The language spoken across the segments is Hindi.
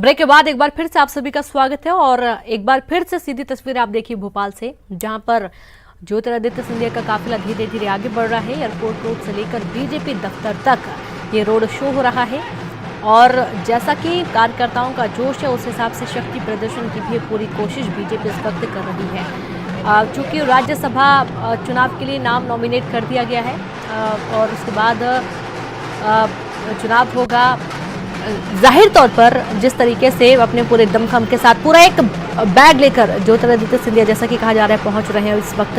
ब्रेक के बाद एक बार फिर से आप सभी का स्वागत है और एक बार फिर से सीधी तस्वीर आप देखिए भोपाल से, जहां पर ज्योतिरादित्य सिंधिया का काफिला धीरे धीरे आगे बढ़ रहा है। एयरपोर्ट रोड से लेकर बीजेपी दफ्तर तक ये रोड शो हो रहा है और जैसा कि कार्यकर्ताओं का जोश है उस हिसाब से शक्ति प्रदर्शन की भी पूरी कोशिश बीजेपी इस वक्त कर रही है। चूंकि राज्यसभा चुनाव के लिए नाम नॉमिनेट कर दिया गया है और उसके बाद चुनाव होगा, जाहिर तौर पर जिस तरीके से अपने पूरे दमखम के साथ पूरा एक बैग लेकर ज्योतिरादित्य सिंधिया, जैसा कि कहा जा रहा है, पहुंच रहे हैं इस वक्त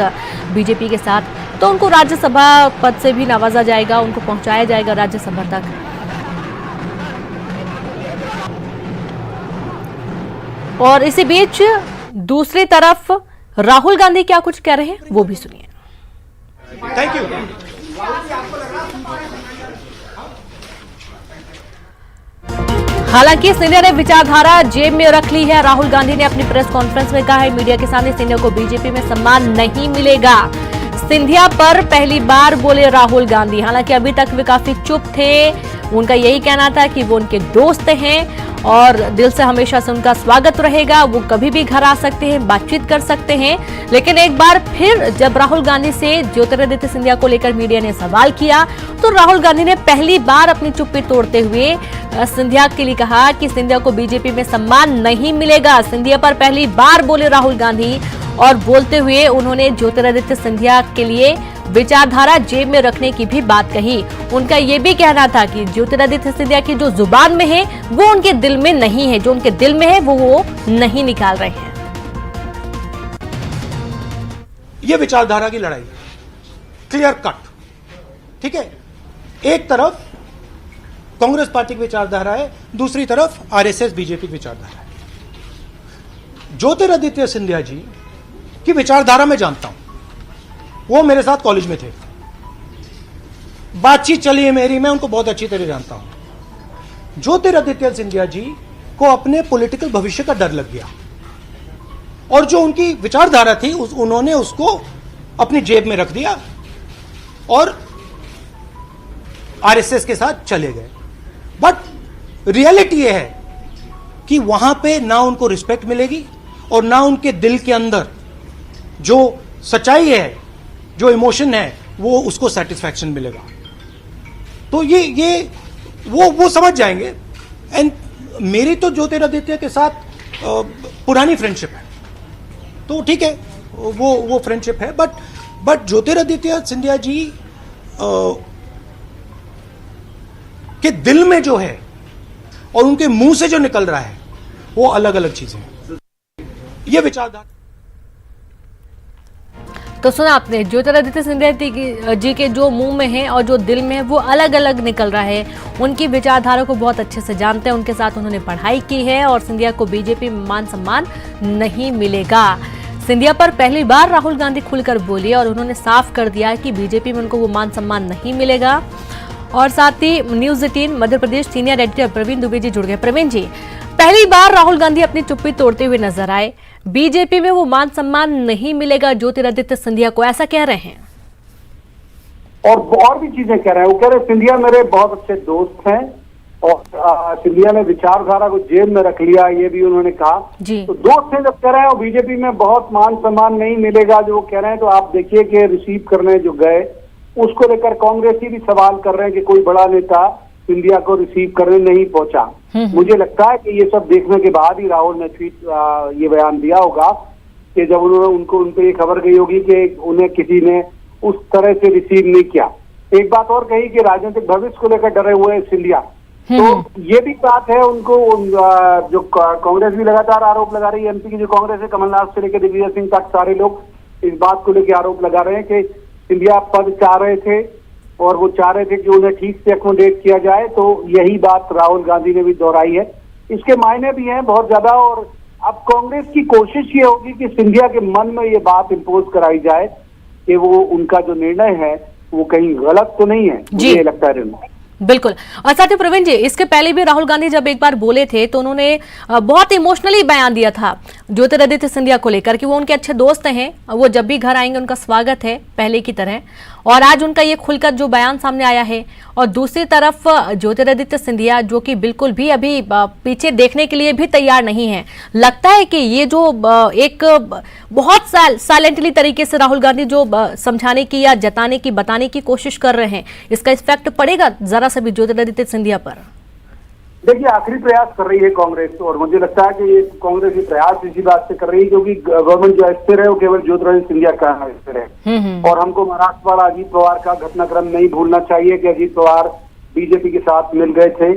बीजेपी के साथ, तो उनको राज्यसभा पद से भी नवाजा जाएगा, उनको पहुंचाया जाएगा राज्यसभा तक। और इसी बीच दूसरी तरफ राहुल गांधी क्या कुछ कह रहे हैं वो भी सुनिए। Thank you. हालांकि सिंधिया ने विचारधारा जेब में रख ली है। राहुल गांधी ने अपनी प्रेस कॉन्फ्रेंस में कहा है मीडिया के सामने सिंधिया को बीजेपी में सम्मान नहीं मिलेगा। सिंधिया पर पहली बार बोले राहुल गांधी। हालांकि अभी तक वे काफी चुप थे, उनका यही कहना था कि वो उनके दोस्त हैं और दिल से हमेशा से उनका स्वागत रहेगा, वो कभी भी घर आ सकते हैं, बातचीत कर सकते हैं। लेकिन एक बार फिर जब राहुल गांधी से ज्योतिरादित्य सिंधिया को लेकर मीडिया ने सवाल किया तो राहुल गांधी ने पहली बार अपनी चुप्पी तोड़ते हुए सिंधिया के लिए कहा कि सिंधिया को बीजेपी में सम्मान नहीं मिलेगा। सिंधिया पर पहली बार बोले राहुल गांधी और बोलते हुए उन्होंने ज्योतिरादित्य सिंधिया के लिए विचारधारा जेब में रखने की भी बात कही। उनका यह भी कहना था कि ज्योतिरादित्य सिंधिया की जो जुबान में है वो उनके दिल में नहीं है, जो उनके दिल में है वो नहीं निकाल रहे हैं। ये विचारधारा की लड़ाई क्लियर कट, ठीक है। एक तरफ कांग्रेस पार्टी की विचारधारा है, दूसरी तरफ आरएसएस बीजेपी की विचारधारा है। ज्योतिरादित्य सिंधिया जी की विचारधारा मैं जानता हूं, वो मेरे साथ कॉलेज में थे, बातचीत चली है मेरी, मैं उनको बहुत अच्छी तरह जानता हूं। ज्योतिरादित्य सिंधिया जी को अपने पॉलिटिकल भविष्य का डर लग गया और जो उनकी विचारधारा थी उन्होंने उसको अपनी जेब में रख दिया और आरएसएस के साथ चले गए। बट रियलिटी यह है कि वहां पे ना उनको रिस्पेक्ट मिलेगी और ना उनके दिल के अंदर जो सच्चाई है, जो इमोशन है, वो उसको सेटिस्फैक्शन मिलेगा। तो ये वो समझ जाएंगे। एंड मेरी तो ज्योतिरादित्य के साथ पुरानी फ्रेंडशिप है, तो ठीक है, वो फ्रेंडशिप है। बट ज्योतिरादित्य सिंधिया जी के दिल में जो है और उनके मुंह से जो निकल रहा है वो अलग अलग चीजें हैं। ये विचारधारा तो सुना आपने, ज्योतिरादित्य सिंधिया जी के जो मुंह में है और जो दिल में है वो अलग अलग निकल रहा है। उनकी विचारधारा को बहुत अच्छे से जानते हैं, उनके साथ उन्होंने पढ़ाई की है और सिंधिया को बीजेपी में मान सम्मान नहीं मिलेगा। सिंधिया पर पहली बार राहुल गांधी खुलकर बोली और उन्होंने साफ कर दिया कि बीजेपी में उनको वो मान सम्मान नहीं मिलेगा। और साथ ही news 18 Madhya Pradesh senior editor Praveen Dubey ji जुड़ गए। प्रवीण जी, पहली बार राहुल गांधी अपनी चुप्पी तोड़ते हुए नजर आए, बीजेपी में वो मान सम्मान नहीं मिलेगा ज्योतिरादित्य सिंधिया को, ऐसा कह रहे हैं। और भी चीजें कह रहे हैं। वो कह रहे सिंधिया मेरे बहुत अच्छे दोस्त हैं और सिंधिया ने विचारधारा को जेब में रख लिया, ये भी उन्होंने कहा। तो दोस्त हैं जब कह रहे हैं और बीजेपी में बहुत मान सम्मान नहीं मिलेगा जो वो कह रहे हैं, तो आप देखिए कि रिसीव करने जो गए उसको लेकर कांग्रेसी भी सवाल कर रहे हैं कि कोई बड़ा नेता सिंधिया को रिसीव करने नहीं पहुंचा। मुझे लगता है कि ये सब देखने के बाद ही राहुल ने ये बयान दिया होगा कि जब उनको ये खबर गई होगी कि उन्हें किसी ने उस तरह से रिसीव नहीं किया। एक बात और कही कि राजनीतिक भविष्य को लेकर डरे हुए सिंधिया, तो ये भी बात है उनको। जो कांग्रेस भी लगातार आरोप लगा रही है, एमपी की जो कांग्रेस है, कमलनाथ से लेकर दिग्विजय सिंह तक सारे लोग इस बात को लेकर आरोप लगा रहे हैं कि सिंधिया पद चाह रहे थे और वो चाह रहे थे कि उन्हें ठीक से अकोमोडेट किया जाए। तो यही बात राहुल गांधी ने भी दोहराई है। इसके मायने भी हैं बहुत ज्यादा और अब कांग्रेस की कोशिश ये होगी कि सिंधिया के मन में ये बात इम्पोज कराई जाए कि वो उनका जो निर्णय है वो कहीं गलत तो नहीं है, मुझे लगता है। बिल्कुल। और साथ ही प्रवीण जी, इसके पहले भी राहुल गांधी जब एक बार बोले थे तो उन्होंने बहुत इमोशनली बयान दिया था ज्योतिरादित्य सिंधिया को लेकर कि वो उनके अच्छे दोस्त हैं, वो जब भी घर आएंगे उनका स्वागत है पहले की तरह। और आज उनका ये खुलकर जो बयान सामने आया है, और दूसरी तरफ ज्योतिरादित्य सिंधिया जो कि बिल्कुल भी अभी पीछे देखने के लिए भी तैयार नहीं है। लगता है कि ये जो एक बहुत साइलेंटली तरीके से राहुल गांधी जो समझाने की या जताने की बताने की कोशिश कर रहे हैं, इसका इफेक्ट पड़ेगा जरा सा भी ज्योतिरादित्य सिंधिया पर? देखिए, आखिरी प्रयास कर रही है कांग्रेस, और मुझे लगता है कि ये कांग्रेस ये प्रयास इसी बात से कर रही है क्योंकि गवर्नमेंट जो स्थिर है वो केवल ज्योतिरादित्य सिंधिया का स्थिर है। और हमको महाराष्ट्र वाला अजीत पवार का घटनाक्रम नहीं भूलना चाहिए कि अजीत पवार बीजेपी के साथ मिल गए थे,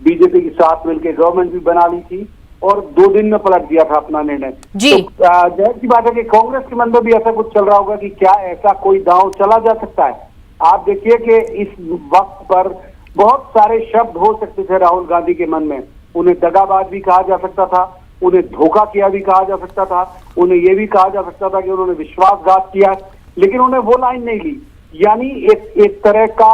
बीजेपी के साथ मिलकर गवर्नमेंट भी बना ली थी और 2 दिन में पलट दिया था अपना निर्णय। तो जाहिर सी बात है कि कांग्रेस के मन में भी ऐसा कुछ चल रहा होगा कि क्या ऐसा कोई दांव चला जा सकता है। आप देखिए कि इस वक्त पर बहुत सारे शब्द हो सकते थे राहुल गांधी के मन में। उन्हें दगाबाज भी कहा जा सकता था, उन्हें धोखा किया भी कहा जा सकता था, उन्हें यह भी कहा जा सकता था कि उन्होंने विश्वासघात किया, लेकिन उन्हें वो लाइन नहीं ली। यानी एक तरह का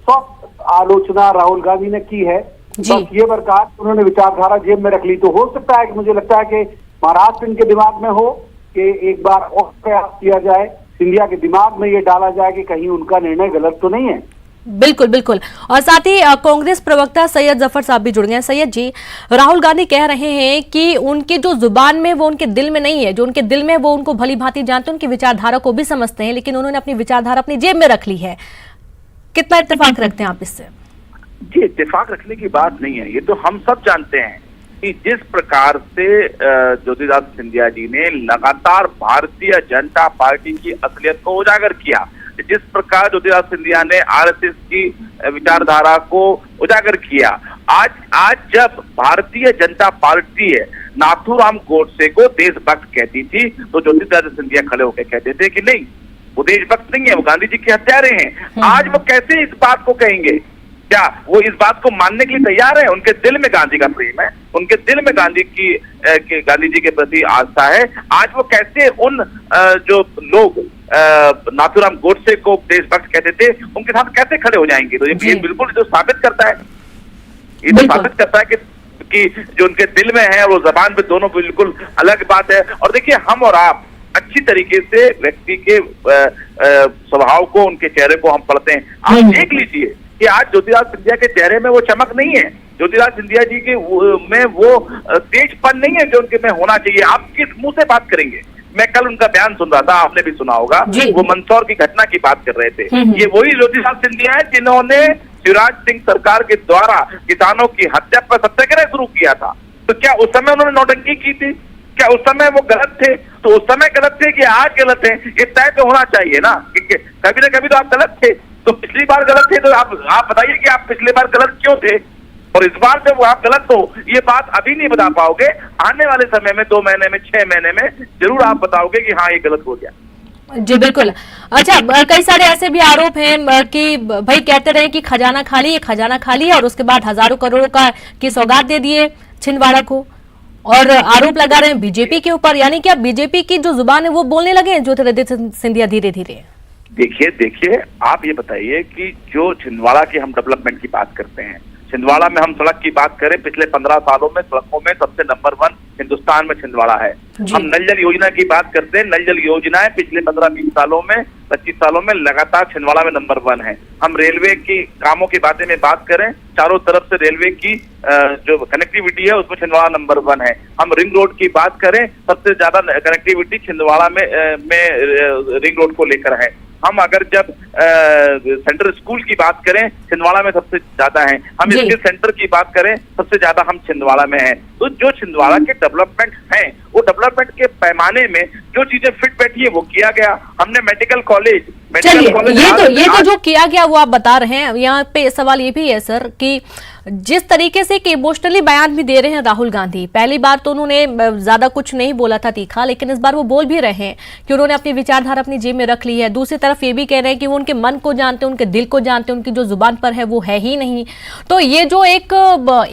सॉफ्ट आलोचना राहुल गांधी ने की है। बस ये बरकरार उन्होंने विचारधारा जेब में रख ली। तो हो सकता है कि मुझे लगता है कि महाराष्ट्र इनके दिमाग में हो कि एक बार और प्रयास किया जाए, सिंधिया के दिमाग में ये डाला जाए कि कहीं उनका निर्णय गलत तो नहीं है। बिल्कुल बिल्कुल। और साथ ही कांग्रेस प्रवक्ता सैयद जफर साहब भी जुड़ गए हैं। सैयद जी, राहुल गांधी कह रहे हैं कि उनकी जो जुबान में वो उनके दिल में नहीं है, जो उनके दिल में वो उनको भली भांति जानते हैं, उनकी विचारधारा को भी समझते हैं, लेकिन उन्होंने अपनी विचारधारा अपनी जेब में रख ली है। कितना इत्तेफाक रखते हैं आप इससे? जी, इत्तेफाक रखने की बात नहीं है, ये तो हम सब जानते हैं कि जिस प्रकार से ज्योतिरादित्य सिंधिया जी ने लगातार भारतीय जनता पार्टी की असलियत को उजागर किया, जिस प्रकार ज्योतिरादित्य सिंधिया ने आरएसएस की विचारधारा को उजागर किया, आज जब भारतीय जनता पार्टी है नाथूराम गोडसे को देशभक्त कहती थी तो ज्योतिरादित्य सिंधिया खड़े होकर कहते थे कि नहीं, वो देशभक्त नहीं है, वो गांधी जी के हत्यारे हैं। आज वो कैसे इस बात को कहेंगे? क्या वो इस बात को मानने के लिए तैयार है? उनके दिल में गांधी का प्रेम है, उनके दिल में गांधी जी के प्रति आस्था है। आज वो कैसे उन जो लोग नाथूराम गोडसे को देशभक्त कहते थे उनके साथ कैसे खड़े हो जाएंगे? तो ये बिल्कुल जो साबित करता है, ये तो साबित करता है कि जो उनके दिल में है वो जबान पे दोनों बिल्कुल अलग बात है। और देखिए, हम और आप अच्छी तरीके से व्यक्ति के स्वभाव को, उनके चेहरे को हम पढ़ते हैं। आप देख लीजिए कि आज ज्योतिरादित्य सिंधिया के चेहरे में वो चमक नहीं है, ज्योतिरादित्य सिंधिया जी के में वो तेजपन नहीं है जो उनके में होना चाहिए। आप किस मुंह से बात करेंगे? मैं कल उनका बयान सुन रहा था, आपने भी सुना होगा, वो मंदसौर की घटना की बात कर रहे थे। ये वही ज्योतिरादित्य सिंधिया है जिन्होंने शिवराज सिंह सरकार के द्वारा किसानों की हत्या पर सत्याग्रह शुरू किया था। तो क्या उस समय उन्होंने नौटंकी की थी? क्या उस समय वो गलत थे? तो उस समय गलत थे कि आज गलत है? ये तय तो होना चाहिए ना, कभी ना कभी तो आप गलत थे। तो पिछली बार गलत थे तो आप बताइए कि आप पिछली बार गलत क्यों थे, और इस बार जब आप गलत हो ये बात अभी नहीं बता पाओगे, आने वाले समय में 2 महीने में 6 महीने में जरूर आप बताओगे कि हाँ ये गलत हो गया। जी बिल्कुल। अच्छा, कई सारे ऐसे भी आरोप हैं कि भाई कहते रहे कि खजाना खाली है, खजाना खाली है, और उसके बाद हजारों करोड़ों की सौगात दे दिए छिंदवाड़ा को, और आरोप लगा रहे हैं बीजेपी के ऊपर। यानी कि अब बीजेपी की जो जुबान है वो बोलने लगे हैं ज्योतिरादित्य सिंधिया धीरे धीरे। देखिए, आप ये बताइए कि जो छिंदवाड़ा की हम डेवलपमेंट की बात करते हैं, छिंदवाड़ा में हम सड़क की बात करें, पिछले 15 सालों में सड़कों में सबसे नंबर 1 हिंदुस्तान में छिंदवाड़ा है। हम नल जल योजना की बात करते हैं, नल जल योजनाएं पिछले 15-20 सालों में 25 सालों में लगातार छिंदवाड़ा में नंबर 1 है। हम रेलवे की कामों की बातें में बात करें, चारों तरफ से रेलवे की जो कनेक्टिविटी है उसमें छिंदवाड़ा नंबर 1 है। हम रिंग रोड की बात करें, सबसे ज्यादा कनेक्टिविटी छिंदवाड़ा में रिंग रोड को लेकर है। हम अगर जब सेंट्रल स्कूल की बात करें, छिंदवाड़ा में सबसे ज्यादा है। हम स्किल सेंटर की बात करें, सबसे ज्यादा हम छिंदवाड़ा में हैं। तो जो छिंदवाड़ा के डेवलपमेंट हैं, वो डेवलपमेंट के पैमाने में जो चीजें फिट बैठी है वो किया गया। हमने मेडिकल कॉलेज ये तो जो किया गया वो आप बता रहे हैं। यहाँ पे सवाल ये भी है सर कि जिस तरीके से इमोशनली बयान भी दे रहे हैं राहुल गांधी, पहली बार तो उन्होंने ज्यादा कुछ नहीं बोला था तीखा, लेकिन इस बार वो बोल भी रहे हैं कि उन्होंने अपनी विचारधारा अपनी जेब में रख ली है। दूसरी तरफ ये भी कह रहे हैं कि वो उनके मन को जानते हैं, उनके दिल को जानते हैं, उनकी जो जुबान पर है वो है ही नहीं। तो ये जो एक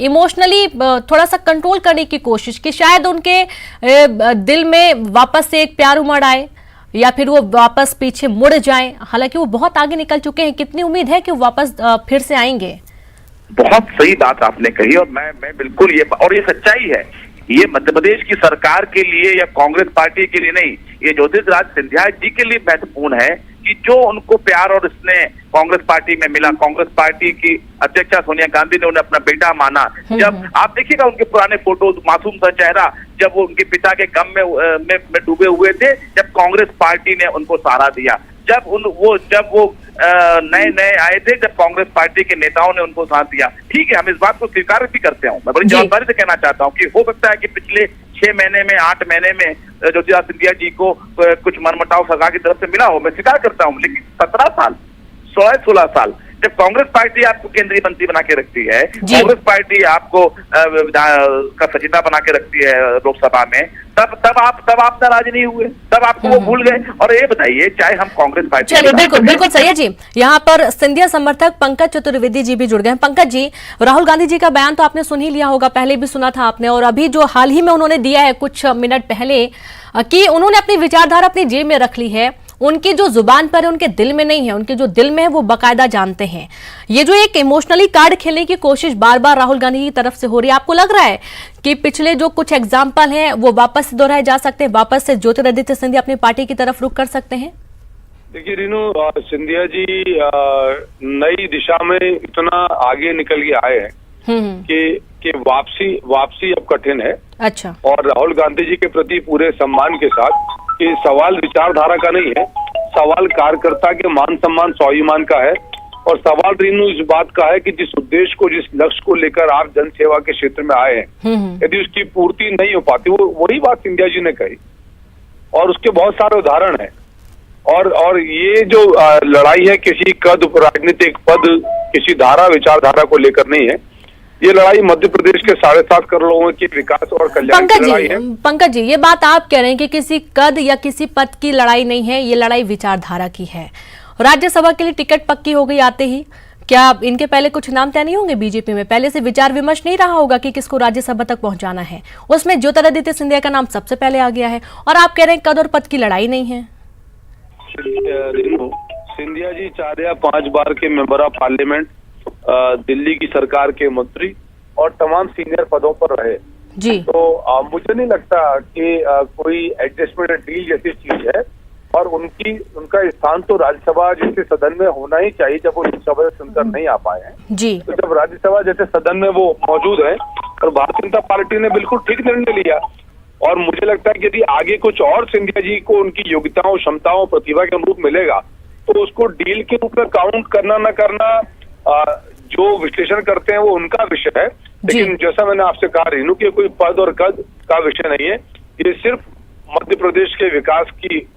इमोशनली थोड़ा सा कंट्रोल करने की कोशिश कि शायद उनके दिल में वापस से एक प्यार उमड़ आए या फिर वो वापस पीछे मुड़ जाएं। हालांकि वो बहुत आगे निकल चुके हैं, कितनी उम्मीद है कि वो वापस फिर से आएंगे? बहुत सही बात आपने कही, और मैं बिल्कुल ये सच्चाई है। ये मध्य प्रदेश की सरकार के लिए या कांग्रेस पार्टी के लिए नहीं, ये ज्योतिरादित्य सिंधिया जी के लिए महत्वपूर्ण है कि कि जो उनको प्यार और स्नेह कांग्रेस पार्टी में मिला, कांग्रेस पार्टी की अध्यक्षा सोनिया गांधी ने उन्हें अपना बेटा माना। जब आप देखिएगा उनके पुराने फोटो, मासूम सा चेहरा, जब वो उनके पिता के गम में डूबे हुए थे, जब कांग्रेस पार्टी ने उनको सहारा दिया, जब वो नए आए थे, जब कांग्रेस पार्टी के नेताओं ने उनको साथ दिया। ठीक है, हम इस बात को स्वीकार भी करते हैं। मैं बड़ी जवाबदारी से कहना चाहता हूँ कि हो सकता है कि पिछले 6 महीने में, 8 महीने में ज्योतिरादित्य सिंधिया जी को कुछ मनमुटाव सरकार की तरफ से मिला हो, मैं स्वीकार करता हूँ। लेकिन 17 साल, 16 साल जब कांग्रेस पार्टी आपको केंद्रीय मंत्री बना के रखती है, कांग्रेस पार्टी आपको का सचिता बना के रखती है लोकसभा में, तब आप नाराज नहीं हुए, तब आपको वो भूल गए। और ये बताइए, चाहे हम कांग्रेस पार्टी, चलिए बिल्कुल सैयद जी, यहाँ पर सिंधिया समर्थक पंकज चतुर्वेदी जी भी जुड़ गए हैं। पंकज जी, राहुल गांधी जी का बयान तो आपने सुन ही लिया होगा, पहले भी सुना था आपने, और अभी जो हाल ही में उन्होंने दिया है कुछ मिनट पहले कि उन्होंने अपनी विचारधारा अपनी जेब में रख ली है, उनकी जो जुबान पर है उनके दिल में नहीं है, उनके जो दिल में है वो बाकायदा जानते हैं। ये जो एक इमोशनली कार्ड खेलने की कोशिश बार बार राहुल गांधी की तरफ से हो रही है, आपको लग रहा है कि पिछले जो कुछ एग्जाम्पल हैं वो वापस से दोहराए जा सकते हैं, वापस से ज्योतिरादित्य सिंधिया अपनी पार्टी की तरफ रुख कर सकते हैं? देखिए रीनू, सिंधिया जी नई दिशा में इतना आगे निकल के आए हैं कि वापसी अब कठिन है। अच्छा। और राहुल गांधी जी के प्रति पूरे सम्मान के साथ कि सवाल विचारधारा का नहीं है, सवाल कार्यकर्ता के मान सम्मान स्वाभिमान का है। और सवाल रीनू इस बात का है कि जिस उद्देश्य को, जिस लक्ष्य को लेकर आप जनसेवा के क्षेत्र में आए हैं, यदि उसकी पूर्ति नहीं हो पाती, वो वही बात सिंधिया जी ने कही और उसके बहुत सारे उदाहरण हैं। और ये जो लड़ाई है किसी राजनीतिक पद, किसी धारा विचारधारा को लेकर नहीं है, ये लड़ाई मध्य प्रदेश के 7.5 करोड़ लोगों के विकास और कल्याण की लड़ाई है। पंकज जी, ये बात आप कह रहे हैं कि किसी कद या किसी पद की लड़ाई नहीं है, ये लड़ाई विचारधारा की है। राज्यसभा के लिए टिकट पक्की हो गई आते ही, क्या इनके पहले कुछ नाम तय नहीं होंगे बीजेपी में? पहले से विचार विमर्श नहीं रहा होगा कि किसको राज्यसभा तक पहुंचाना है? उसमें ज्योतिरादित्य सिंधिया का नाम सबसे पहले आ गया है और आप कह रहे हैं कद और पद की लड़ाई नहीं है। सिंधिया जी 4 या 5 बार के मेंबर ऑफ पार्लियामेंट, दिल्ली की सरकार के मंत्री और तमाम सीनियर पदों पर रहे जी। तो मुझे नहीं लगता कि कोई एडजस्टमेंट डील जैसी चीज है। और उनका स्थान तो राज्यसभा जैसे सदन में होना ही चाहिए, जब वो लोकसभा से सुनकर नहीं आ पाए हैं जी। तो जब राज्यसभा जैसे सदन में वो मौजूद है, और भारतीय जनता पार्टी ने बिल्कुल ठीक निर्णय लिया। और मुझे लगता है कि यदि आगे कुछ और सिंधिया जी को उनकी योग्यताओं, क्षमताओं, प्रतिभा के अनुरूप मिलेगा तो उसको डील के रूप में काउंट करना न करना, जो विश्लेषण करते हैं वो उनका विषय है। लेकिन जैसा मैंने आपसे कहा रीनू, कि कोई पद और कद का विषय नहीं है, ये सिर्फ मध्य प्रदेश के विकास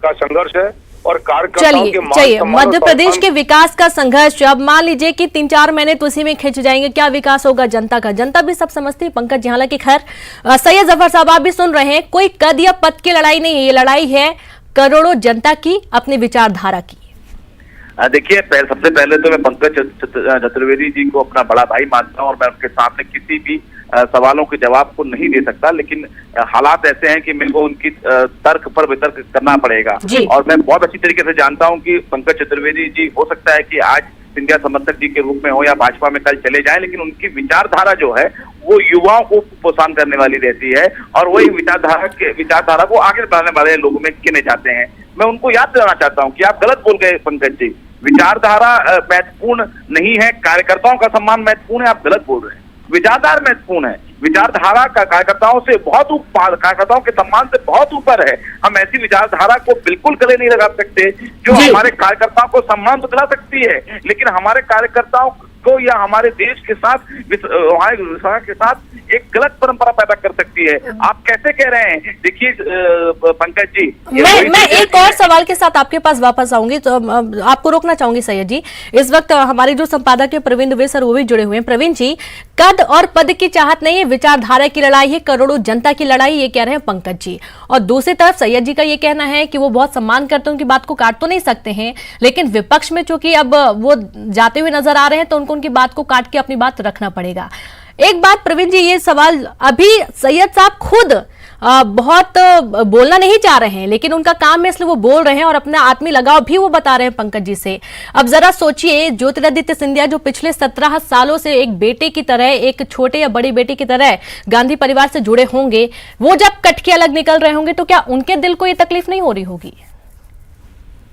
का संघर्ष है और कार्यकर्ताओं के चलिए मध्य प्रदेश के विकास का संघर्ष। अब मान लीजिए कि 3-4 महीने तो उसी में खिंच जाएंगे, क्या विकास होगा जनता का? जनता भी सब समझती है पंकज जी। हालांकि खैर, सैयद जफर साहब आप भी सुन रहे हैं, कोई कद या पद की लड़ाई नहीं है, ये लड़ाई है करोड़ों जनता की, अपनी विचारधारा की। देखिए, सबसे पहले तो मैं पंकज चतुर्वेदी जी को अपना बड़ा भाई मानता हूं और मैं उनके सामने किसी भी सवालों के जवाब को नहीं दे सकता। लेकिन हालात ऐसे हैं कि मेरे को उनकी तर्क पर वितर्क करना पड़ेगा। और मैं बहुत अच्छी तरीके से जानता हूं कि पंकज चतुर्वेदी जी हो सकता है कि आज सिंधिया समर्थक जी के रूप में हो या भाजपा में कल चले जाए, लेकिन उनकी विचारधारा जो है वो युवाओं को प्रोत्साहन करने वाली रहती है और वही विचारधारा को आगे बढ़ाने वाले लोगों में गिने जाते हैं। मैं उनको याद दिलाना चाहता हूं कि आप गलत बोल गए पंकज जी, विचारधारा महत्वपूर्ण नहीं है, कार्यकर्ताओं का सम्मान महत्वपूर्ण है, आप गलत बोल रहे हैं। विचारधारा महत्वपूर्ण है, विचारधारा का कार्यकर्ताओं के सम्मान से बहुत ऊपर है। हम ऐसी विचारधारा को बिल्कुल गले नहीं लगा सकते जो हमारे कार्यकर्ताओं को सम्मान तो दिला सकती है, लेकिन हमारे कार्यकर्ताओं को या हमारे देश के साथ, हमारे के साथ एक गलत परंपरा पैदा कर सकती है। आप कैसे कह रहे हैं? देखिए पंकज जी, मैं एक और सवाल के साथ आपके पास वापस आऊंगी, तो आपको रोकना चाहूंगी सैयद जी। इस वक्त हमारे जो संपादक है प्रवीण दुबे सर, वो भी जुड़े हुए हैं। प्रवीण जी, कद और पद की चाहत नहीं है, विचारधारा की लड़ाई है, करोड़ों जनता की लड़ाई, ये कह रहे हैं पंकज जी। और दूसरी तरफ सैयद जी का ये कहना है कि वो बहुत सम्मान करते हैं, उनकी बात को काट तो नहीं सकते हैं, लेकिन विपक्ष में चूंकि अब वो जाते हुए नजर आ रहे हैं तो उनको उनकी बात को काट के अपनी बात रखना पड़ेगा। एक बात प्रवीण जी, ये सवाल अभी सैयद साहब खुद बहुत बोलना नहीं चाह रहे हैं, लेकिन उनका काम है इसलिए वो बोल रहे हैं और अपना आत्मी लगाव भी वो बता रहे हैं पंकज जी से। अब जरा सोचिए, ज्योतिरादित्य सिंधिया जो पिछले 17 सालों से एक बेटे की तरह, एक छोटे या बड़ी बेटे की तरह गांधी परिवार से जुड़े होंगे, वो जब कट के अलग निकल रहे होंगे तो क्या उनके दिल को ये तकलीफ नहीं हो रही होगी?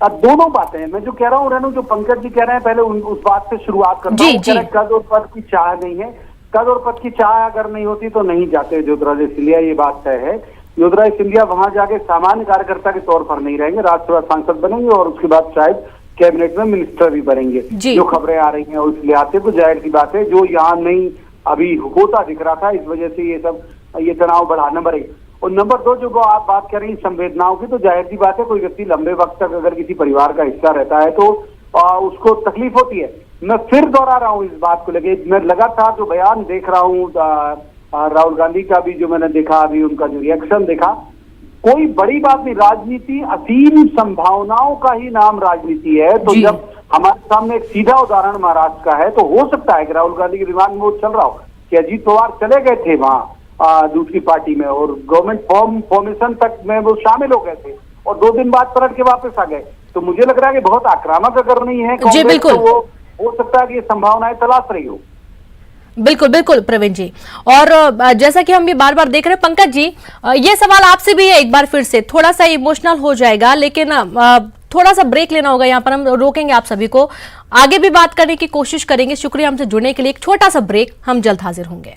दोनों बातें हैं। मैं जो कह रहा हूँ रेनू, जो पंकज जी कह रहे हैं, पहले उस बात से शुरुआत करता हूँ। कद और पद की चाह नहीं है, कद और पद की चाह अगर नहीं होती तो नहीं जाते ज्योतिरादित्य सिंधिया, ये बात तय है। ज्योतिरादित्य सिंधिया वहां जाके सामान्य कार्यकर्ता के तौर पर नहीं रहेंगे, राज्यसभा सांसद बनेंगे और उसके बाद शायद कैबिनेट में मिनिस्टर भी बनेंगे। जो खबरें आ रही हैं उस लिहाज से तो जाहिर सी बात है, जो यहाँ नहीं अभी होता दिख रहा था, इस वजह से ये तनाव बढ़ा, नंबर 1। और नंबर 2, जो आप बात कर रही संवेदनाओं की, तो जाहिर सी बात है कोई व्यक्ति लंबे वक्त तक अगर किसी परिवार का हिस्सा रहता है तो उसको तकलीफ होती है। मैं फिर दोहरा रहा हूँ इस बात को लेके, मैं लगातार जो बयान देख रहा हूँ राहुल गांधी का भी, जो मैंने देखा अभी उनका जो रिएक्शन देखा, कोई बड़ी बात नहीं। राजनीति असीम संभावनाओं का ही नाम राजनीति है। तो जब हमारे सामने एक सीधा उदाहरण महाराष्ट्र का है, तो हो सकता है कि राहुल गांधी के दिमाग में वो चल रहा हो कि अजीत पवार चले गए थे वहां दूसरी पार्टी में और गवर्नमेंट फॉर्मेशन तक में वो शामिल हो गए थे और 2 दिन बाद पलट के वापस आ गए। तो मुझे लग रहा है कि बहुत आक्रामक अगर नहीं है कांग्रेस, तो वो हो सकता है कि ये संभावनाएं तलाश रही हो। बिल्कुल बिल्कुल प्रवीण जी, और जैसा कि हम ये बार बार देख रहे हैं पंकज जी, ये सवाल आपसे भी है एक बार फिर से, थोड़ा सा इमोशनल हो जाएगा लेकिन थोड़ा सा ब्रेक लेना होगा, यहाँ पर हम रोकेंगे आप सभी को, आगे भी बात करने की कोशिश करेंगे। शुक्रिया हमसे जुड़ने के लिए, एक छोटा सा ब्रेक, हम जल्द हाजिर होंगे।